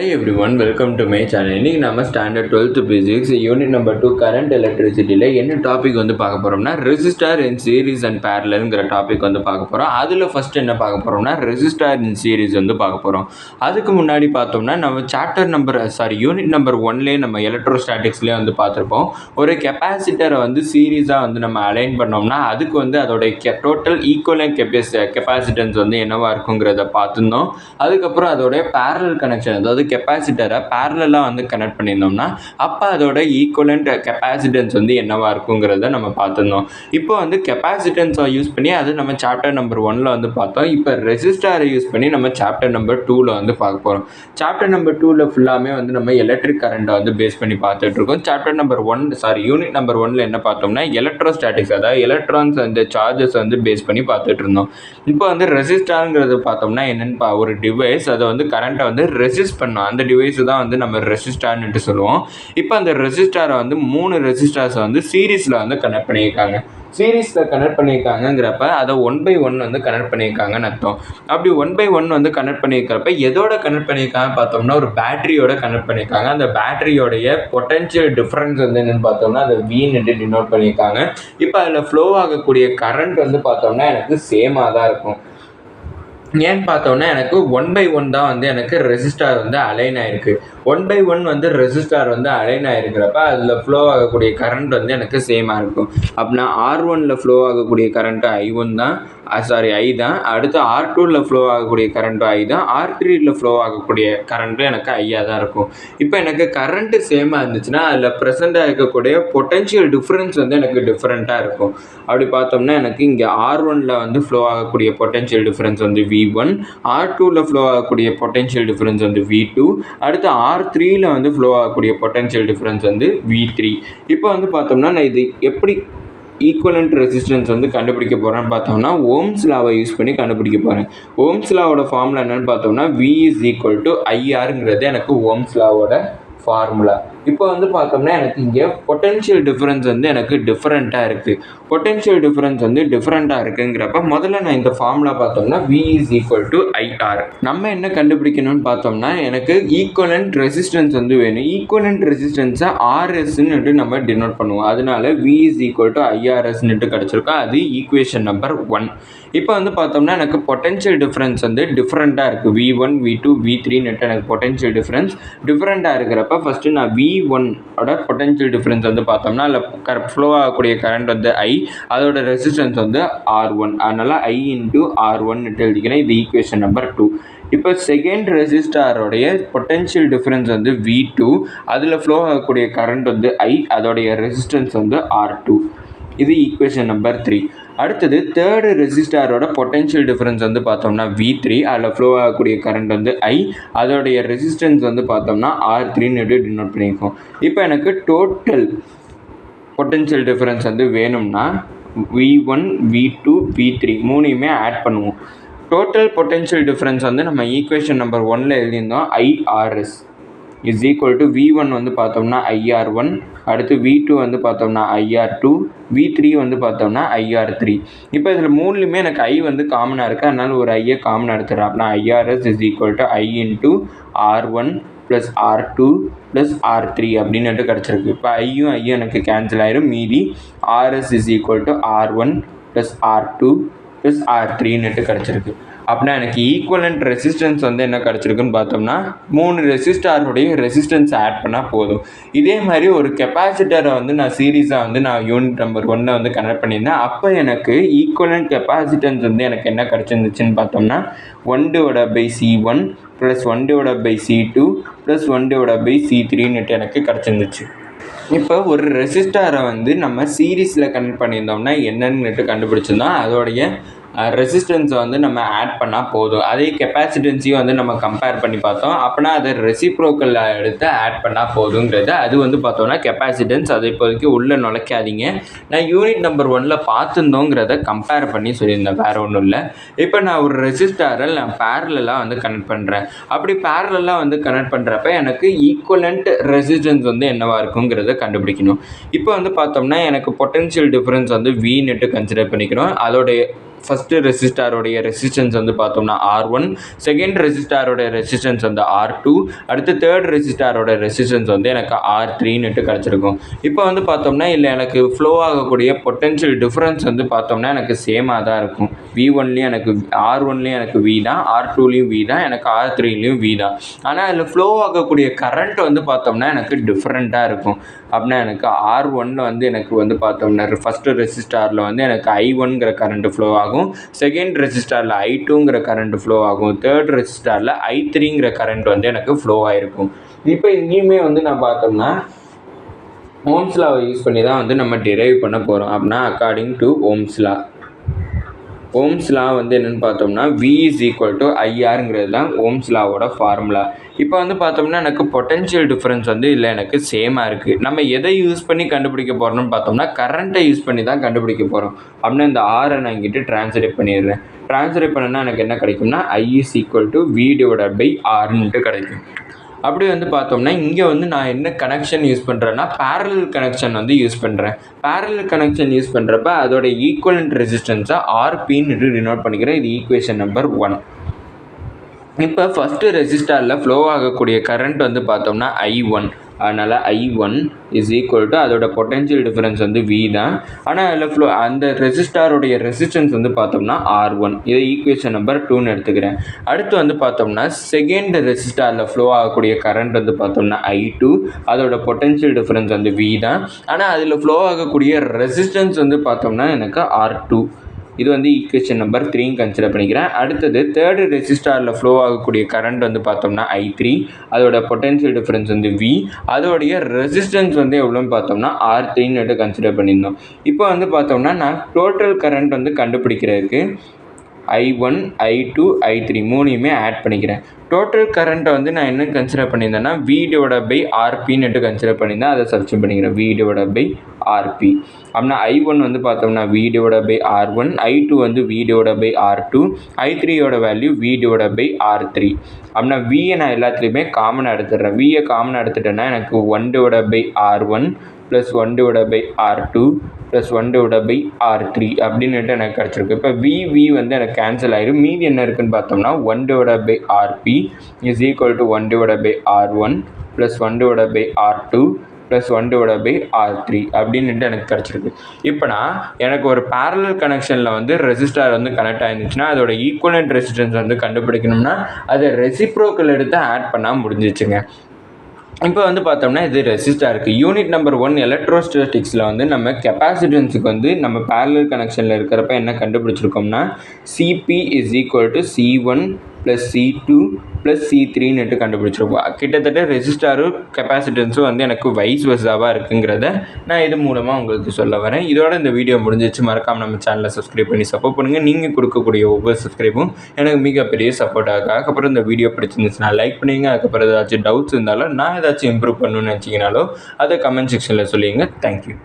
Hi everyone, welcome to my channel. இன்னைக்கு நம்ம standard 12th physics unit number 2 current எலக்ட்ரிசிட்டியில் என்ன டாபிக் வந்து பார்க்க போகிறோம்னா ரெசிஸ்டார் இன் சீரிஸ் அண்ட் பேரலல்ங்கிற டாபிக் வந்து பார்க்க போகிறோம். அதில் ஃபஸ்ட் என்ன பார்க்க போகிறோம்னா ரெசிஸ்டார் இன் சீரிஸ் வந்து பார்க்க போகிறோம். அதுக்கு முன்னாடி பார்த்தோம்னா நம்ம யூனிட் நம்பர் 1லேயே நம்ம எலக்ட்ரோஸ்டாட்டிக்ஸ்லேயே வந்து பார்த்துருப்போம். ஒரு கெப்பாசிட்டரை வந்து சீரீஸாக வந்து நம்ம அலைன் பண்ணோம்னா அதுக்கு வந்து அதோடைய டோட்டல் ஈக்குவலன்ட் கெப்பாசிட்டன்ஸ் வந்து என்னவா இருக்குங்கிறத பார்த்துருந்தோம். அதுக்கப்புறம் அதோடைய பேரலல் கனெக்ஷன், அதாவது கெப்பாசிட்டரை பேரலாக வந்து கனெக்ட் பண்ணியிருந்தோம்னா அப்போ அதோட ஈக்குவலண்ட் கெப்பாசிட்டன்ஸ் வந்து என்னவா இருக்குங்கிறத நம்ம பார்த்துருந்தோம். இப்போ வந்து கெப்பாசிட்டன்ஸை யூஸ் பண்ணி அது நம்ம சாப்டர் நம்பர் 1ல் வந்து பார்த்தோம். இப்போ ரெசிஸ்டாரை யூஸ் பண்ணி நம்ம சாப்டர் நம்பர் 2ல் வந்து பார்க்க போகிறோம். சாப்டர் நம்பர் 2ல் ஃபுல்லாமே வந்து நம்ம எலக்ட்ரிக் கரண்ட்டை வந்து பேஸ் பண்ணி பார்த்துட்டு இருக்கோம். யூனிட் நம்பர் 1ல் என்ன பார்த்தோம்னா எலக்ட்ரோஸ்டாட்டிக்ஸ், அதாவது எலக்ட்ரான்ஸ் அந்த சார்ஜஸ் வந்து பேஸ் பண்ணி பார்த்துட்டு இருந்தோம். இப்போ வந்து ரெசிஸ்டாருங்கிறது பார்த்தோம்னா என்னென்னு ஒரு டிவைஸ், அதை வந்து கரண்ட்டை வந்து ரெசிஸ்ட் பண்ணோம். அந்த டிவைஸ் தான் வந்து நம்ம ரெசிஸ்டார்னு சொல்லுவோம். இப்போ அந்த ரெசிஸ்டாரை வந்து 3 ரெசிஸ்டார்ஸை வந்து சீரீஸில் வந்து கனெக்ட் பண்ணியிருக்காங்க. சீரீஸில் கனெக்ட் பண்ணியிருக்காங்கிறப்ப அதை 1/1 வந்து கனெக்ட் பண்ணியிருக்காங்கன்னு அர்த்தம். அப்படி 1/1 வந்து கனெக்ட் பண்ணியிருக்கிறப்ப எதோட கனெக்ட் பண்ணியிருக்காங்க பார்த்தோம்னா ஒரு பேட்டரியோட கனெக்ட் பண்ணியிருக்காங்க. அந்த பேட்டரியோடைய பொட்டன்ஷியல் டிஃப்ரென்ஸ் வந்து என்னென்னு பார்த்தோம்னா அதை வீன்னு டினோட் பண்ணியிருக்காங்க. இப்போ அதில் ஃப்ளோ ஆகக்கூடிய கரண்ட் வந்து பார்த்தோம்னா எனக்கு சேமாக தான் இருக்கும். ஏன்னு பார்த்தோன்னா எனக்கு 1/1 தான் வந்து எனக்கு ரெசிஸ்டார் வந்து அலைன் ஆகிருக்கு. 1/1 வந்து ரெசிஸ்டார் வந்து அலைன் ஆகிருக்கிறப்ப அதில் ஃப்ளோ ஆகக்கூடிய கரண்ட் வந்து எனக்கு சேமாக இருக்கும். அப்படின்னா R1ல் ஃப்ளோ ஆகக்கூடிய கரண்ட்டு I தான். அடுத்து R2ல் ஃப்ளோ ஆகக்கூடிய கரண்ட்டும் I தான். R3ல் ஃப்ளோ ஆகக்கூடிய கரண்ட்டும் எனக்கு ஐயாக தான் இருக்கும். இப்போ எனக்கு கரண்ட்டு சேமாக இருந்துச்சுன்னா அதில் ப்ரெசென்ட்டாக இருக்கக்கூடிய பொட்டன்ஷியல் டிஃப்ரென்ஸ் வந்து எனக்கு டிஃப்ரெண்ட்டாக இருக்கும். அப்படி பார்த்தோம்னா எனக்கு இங்கே R1ல் வந்து ஃப்ளோ ஆகக்கூடிய பொட்டன்ஷியல் டிஃப்ரென்ஸ் வந்து V1, R2ல் ஃப்ளோ ஆகக்கூடிய பொட்டன்ஷியல் டிஃப்ரென்ஸ் வந்து V2, அடுத்து R3ல் வந்து ஃப்ளோ ஆகக்கூடிய பொட்டன்ஷியல் டிஃப்ரென்ஸ் வந்து V3. இப்போ வந்து பார்த்தோம்னா நான் இது எப்படி ஈக்குவலண்ட் ரெசிஸ்டன்ஸ் வந்து கண்டுபிடிக்க போகிறேன்னு பார்த்தோம்னா ஓம்ஸ் லாவை யூஸ் பண்ணி கண்டுபிடிக்க போகிறேன். ஓம்ஸ் லாவோட ஃபார்முலா என்னென்னு பார்த்தோம்னா V = IRங்கிறது எனக்கு ஓம்ஸ் லாவோட ஃபார்முலா. இப்போ வந்து பார்த்தோம்னா எனக்கு இங்கே பொட்டன்ஷியல் டிஃப்ரென்ஸ் வந்து எனக்கு டிஃப்ரெண்ட்டாக இருக்குது. பொட்டன்ஷியல் டிஃப்ரென்ஸ் வந்து டிஃப்ரெண்ட்டாக இருக்குங்கிறப்ப முதல்ல நான் இந்த ஃபார்முலா பார்த்தோம்னா V = IR. நம்ம என்ன கண்டுபிடிக்கணும்னு பார்த்தோம்னா எனக்கு ஈக்குவலண்ட் ரெசிஸ்டன்ஸ் வந்து வேணும். ஈக்குவலண்ட் ரெசிஸ்டன்ஸை RSன்னு நம்ம டினோட் பண்ணுவோம். அதனால V = IRSன்னு கிடச்சிருக்கோம். அது ஈக்குவேஷன் நம்பர் 1. இப்போ வந்து பார்த்தோம்னா எனக்கு பொட்டன்ஷியல் டிஃப்ரென்ஸ் வந்து டிஃப்ரெண்ட்டாக இருக்குது. V1, V2, V3ன்னு எனக்கு பொட்டன்ஷியல் டிஃப்ரென்ஸ் டிஃப்ரெண்ட்டாக இருக்கிறப்ப ஃபஸ்ட்டு நான் V1ஓட பொட்டன்ஷியல் டிஃப்ரென்ஸ் வந்து பார்த்தோம்னா அதில் ஃப்ளோ ஆகக்கூடிய கரண்ட் வந்து I, அதோட ரெசிஸ்டன்ஸ் வந்து R1. அதனால் I × R1 எழுதிக்கிறேன். இது ஈக்குவேஷன் நம்பர் 2. இப்போ செகண்ட் ரெசிஸ்டாரோடைய பொட்டன்ஷியல் டிஃப்ரென்ஸ் வந்து V2, அதில் ஃப்ளோ ஆகக்கூடிய கரண்ட் வந்து I, அதோடைய ரெசிஸ்டன்ஸ் வந்து R2. இது ஈக்குவேஷன் நம்பர் 3. அடுத்தது தேர்டு ரெசிஸ்டாரோட பொட்டன்ஷியல் டிஃப்ரென்ஸ் வந்து பார்த்தோம்னா V3, அதில் ஃப்ளோ ஆகக்கூடிய கரண்ட் வந்து I, அதோடைய ரெசிஸ்டன்ஸ் வந்து பார்த்தோம்னா R3ன்னு டினோட் பண்ணியிருக்கோம். இப்போ எனக்கு டோட்டல் பொட்டன்ஷியல் டிஃப்ரென்ஸ் வந்து வேணும்னா V1, V2, V3 மூணையுமே ஆட் பண்ணுவோம். டோட்டல் பொட்டன்ஷியல் டிஃப்ரென்ஸ் வந்து நம்ம ஈக்குவேஷன் நம்பர் 1ல் எழுதியிருந்தோம் IRS = V1 வந்து பார்த்தோம்னா IR1, அடுத்து V2 வந்து பார்த்தோம்னா IR2, V3 வந்து பார்த்தோம்னா IR3. இப்போ இதில் மூணுலையுமே எனக்கு I வந்து காமனாக இருக்குது. அதனால ஒரு ஐயை காமனாக எடுத்துடுறேன். அப்படின்னா IRS = I × R1 + R2 + R3 அப்படின்னுட்டு கிடச்சிருக்கு. இப்போ ஐயும் எனக்கு கேன்சல் ஆயிரும். மீதி RS = R1 + R2 + R3ன்னுட்டு கிடச்சிருக்கு. அப்படின்னா எனக்கு ஈக்குவலண்ட் ரெசிஸ்டன்ஸ் வந்து என்ன கிடச்சிருக்குன்னு பார்த்தோம்னா 3 ரெசிஸ்டாருடைய ரெசிஸ்டன்ஸ் ஆட் பண்ணால் போதும். இதே மாதிரி ஒரு கெப்பாசிட்டரை வந்து நான் சீரீஸாக வந்து நான் யூனிட் நம்பர் 1ல் வந்து கனெக்ட் பண்ணியிருந்தேன். அப்போ எனக்கு ஈக்குவலண்ட் கெப்பாசிட்டன்ஸ் வந்து எனக்கு என்ன கிடச்சிருந்துச்சுன்னு பார்த்தோம்னா 1/C1 + 1/C2 + 1/C3ன்னுட்டு எனக்கு கிடச்சிருந்துச்சு. இப்போ ஒரு ரெசிஸ்டாரை வந்து நம்ம சீரீஸில் கனெக்ட் பண்ணியிருந்தோம்னா என்னன்னுட்டு கண்டுபிடிச்சிருந்தோம். அதோடைய ரெசிஸ்டன்ஸை வந்து நம்ம ஆட் பண்ணால் போதும். அதே கெப்பாசிட்டன்ஸையும் வந்து நம்ம கம்பேர் பண்ணி பார்த்தோம். அப்படின்னா அதை ரெசிப்ரோக்கல் எடுத்து ஆட் பண்ணால் போதுங்கிறது. அது வந்து பார்த்தோம்னா கெப்பாசிட்டன்ஸ். அதை இப்போதைக்கு உள்ளே நுழைக்காதீங்க. நான் யூனிட் நம்பர் 1ல் பார்த்துருந்தோங்கிறத கம்பேர் பண்ணி சொல்லியிருந்தேன், வேறு ஒன்றும் இல்லை. இப்போ நான் ஒரு ரெசிஸ்டாரை நான் பேரலாக வந்து கனெக்ட் பண்ணுறேன். அப்படி பேரலாக வந்து கனெக்ட் பண்ணுறப்ப எனக்கு ஈக்குவலண்ட் ரெசிஸ்டன்ஸ் வந்து என்னவாக இருக்குங்கிறத கண்டுபிடிக்கணும். இப்போ வந்து பார்த்தோம்னா எனக்கு பொட்டன்ஷியல் டிஃப்ரென்ஸ் வந்து Vன்னு கன்சிடர் பண்ணிக்கிறோம். அதோடைய ஃபஸ்ட்டு ரெசிஸ்டாரோடைய ரெசிஸ்டன்ஸ் வந்து பார்த்தோம்னா R1, செகண்ட் ரெசிஸ்டாரோட ரெசிஸ்டன்ஸ் வந்து R2, அடுத்து தேர்ட் ரெசிஸ்டாரோட ரெசிஸ்டன்ஸ் வந்து எனக்கு R3ன்னுட்டு கிடச்சிருக்கும். இப்போ வந்து பார்த்தோம்னா இல்லை எனக்கு ஃப்ளோ ஆகக்கூடிய பொட்டென்ஷியல் டிஃப்ரென்ஸ் வந்து பார்த்தோம்னா எனக்கு சேமாக தான் இருக்கும். V1லேயும் எனக்கு R1லேயும் எனக்கு V தான், R2லேயும் V தான், எனக்கு R3லேயும் V தான். ஆனால் அதில் ஃப்ளோ ஆகக்கூடிய கரண்ட் வந்து பார்த்தோம்னா எனக்கு டிஃப்ரெண்ட்டாக இருக்கும். அப்படின்னா எனக்கு R1ல் வந்து எனக்கு வந்து பார்த்தோம்னா ஃபஸ்ட்டு ரெசிஸ்டாரில் வந்து எனக்கு I1ங்கிற கரண்ட் ஃப்ளோ ஆகும், செகண்ட் ரெசிஸ்டாரில் I2ங்கிற கரண்ட் ஃப்ளோ ஆகும், தேர்ட் ரெசிஸ்டாரில் I3ங்கிற கரண்ட் வந்து எனக்கு ஃப்ளோ ஆகிருக்கும். இப்போ இங்கேயுமே வந்து நான் பார்த்தோம்னா ஓம்ஸ் லாவை யூஸ் பண்ணி தான் வந்து நம்ம டிரைவ் பண்ண போகிறோம். அப்படின்னா according to Ohm's law, Ohm's law வந்து என்னென்னு பார்த்தோம்னா V is equal to IRங்கிறது தான் ஓம்ஸ் லாவோட ஃபார்முலா. இப்போ வந்து பார்த்தோம்னா எனக்கு பொட்டென்ஷியல் டிஃப்ரென்ஸ் வந்து இல்லை எனக்கு சேமாக இருக்குது. நம்ம எதை யூஸ் பண்ணி கண்டுபிடிக்க போகிறோம்னு பார்த்தோம்னா கரண்ட்டை யூஸ் பண்ணி தான் கண்டுபிடிக்க போகிறோம். அப்படின்னா இந்த ஆரை நான் இங்கிட்டு ட்ரான்ஸ்லேட் பண்ணிடுறேன். ட்ரான்ஸ்லேட் பண்ணனா எனக்கு என்ன கிடைக்கும்னா I is equal to V/Rன்ட்டு கிடைக்கும். அப்படி வந்து பார்த்தோம்னா இங்கே வந்து நான் என்ன கனெக்ஷன் யூஸ் பண்ணுறேன்னா பேரலல் கனெக்ஷன் வந்து யூஸ் பண்ணுறேன். பேரலல் கனெக்ஷன் யூஸ் பண்ணுறப்ப அதோட ஈக்குவலண்ட் ரெசிஸ்டன்ஸை RPன்னு டினோட் பண்ணிக்கிறேன். இது ஈக்குவேஷன் நம்பர் 1. இப்போ ஃபஸ்ட்டு ரெசிஸ்டாரில் ஃப்ளோ ஆகக்கூடிய கரண்ட் வந்து பார்த்தோம்னா I1. அதனால் I1 is equal to அதோட பொட்டென்ஷியல் டிஃபரன்ஸ் வந்து V தான். ஆனால் அதில் அந்த ரெசிஸ்டாரோடைய ரெசிஸ்டன்ஸ் வந்து பார்த்தோம்னா R1. இதை ஈக்குவேஷன் நம்பர் 2ன்னு எடுத்துக்கிறேன். அடுத்து வந்து பார்த்தோம்னா செகண்ட் ரெசிஸ்டாரில் ஃப்ளோ ஆகக்கூடிய கரண்ட் வந்து பார்த்தோம்னா I2. அதோட பொட்டென்ஷியல் டிஃபரன்ஸ் வந்து V தான். ஆனால் அதில் ஃப்ளோ ஆகக்கூடிய ரெசிஸ்டன்ஸ் வந்து பார்த்தோம்னா எனக்கு R2. இது வந்து ஈக்குவேஷன் நம்பர் 3 கன்சிடர் பண்ணிக்கிறேன். அடுத்தது தேர்டு ரெசிஸ்டாரில் ஃப்ளோ ஆகக்கூடிய கரண்ட் வந்து பார்த்தோம்னா I3. அதோட பொட்டென்ஷியல் டிஃபரன்ஸ் வந்து V. அதோடைய ரெசிஸ்டன்ஸ் வந்து எவ்வளோன்னு பார்த்தோம்னா R3ன்னு கன்சிடர் பண்ணியிருந்தோம். இப்போ வந்து பார்த்தோம்னா நான் டோட்டல் கரண்ட் வந்து கண்டுபிடிக்கிறதுக்கு I1, I2, I3 மூணையுமே ஆட் பண்ணிக்கிறேன். டோட்டல் கரண்ட்டை வந்து நான் என்ன கன்சிடர் பண்ணியிருந்தேன்னா V/RPன்னுட்டு கன்சிடர் பண்ணியிருந்தேன். அதை சப்ஸ்டிட்யூட் பண்ணிக்கிறேன் V/RP. அப்படின்னா I1 வந்து பார்த்தோம்னா V/R1, I2 வந்து V/R2, I3யோட வேல்யூ V/R3. அப்படின்னா Vயை நான் எல்லாத்துலேயுமே காமனாக எடுத்துடுறேன். Vயை காமனாக எடுத்துட்டேன்னா எனக்கு 1/R1 + 1/R2 + 1/R3 அப்படின்னுட்டு எனக்கு கிடச்சிருக்கு. இப்போ V வந்து எனக்கு கேன்சல் ஆகிடும். மீதி என்ன இருக்குதுன்னு பார்த்தோம்னா 1/RP is equal to 1/R1 + 1/R2 + 1/R3 அப்படின்னுட்டு எனக்கு கிடச்சிருக்கு. இப்போனா எனக்கு ஒரு பேரலல் கனெக்ஷனில் வந்து ரெசிஸ்டார் வந்து கனெக்ட் ஆகிருந்துச்சுன்னா அதோட ஈக்குவலண்ட் ரெசிஸ்டன்ஸ் வந்து கண்டுபிடிக்கணும்னா அதை ரெசிப்ரோக்கல் எடுத்து ஆட் பண்ணால் முடிஞ்சிச்சுங்க. இப்போ வந்து பார்த்தோம்னா இது ரெசிஸ்டாருக்கு யூனிட் நம்பர் 1 எலக்ட்ரோஸ்டாட்டிக்ஸில் வந்து நம்ம கெப்பாசிட்டன்ஸுக்கு வந்து நம்ம பேரலல் கனெக்ஷனில் இருக்கிறப்ப என்ன கண்டுபிடிச்சிருக்கோம்னா CP is equal to C1 + C2 + C3ன்னுட்டு கண்டுபிடிச்சிருக்கோம். கிட்டத்தட்ட ரெசிஸ்டாரும் கெப்பாசிட்டன்ஸும் வந்து எனக்கு வைஸ் வர்சாவாக இருக்குங்கிறத நான் இது மூலமாக உங்களுக்கு சொல்ல வரேன். இதோட இந்த வீடியோ முடிஞ்சிச்சு. மறக்காமல் நம்ம சேனலை சப்ஸ்கிரைப் பண்ணி சப்போர்ட் பண்ணுங்கள். நீங்கள் கொடுக்கக்கூடிய ஒவ்வொரு சப்ஸ்கிரைபும் எனக்கு மிகப்பெரிய சப்போர்ட் ஆகும். அதுக்கப்புறம் இந்த வீடியோ பிடிச்சிருந்துச்சுன்னா லைக் பண்ணுங்க. அதுக்கப்புறம் ஏதாச்சும் டவுட்ஸ் இருந்தாலும் நான் ஏதாச்சும் இம்ப்ரூவ் பண்ணணும்னு நினச்சிங்கனாலோ அதை கமெண்ட் செக்ஷனில் சொல்லிடுங்க. தேங்க்யூ.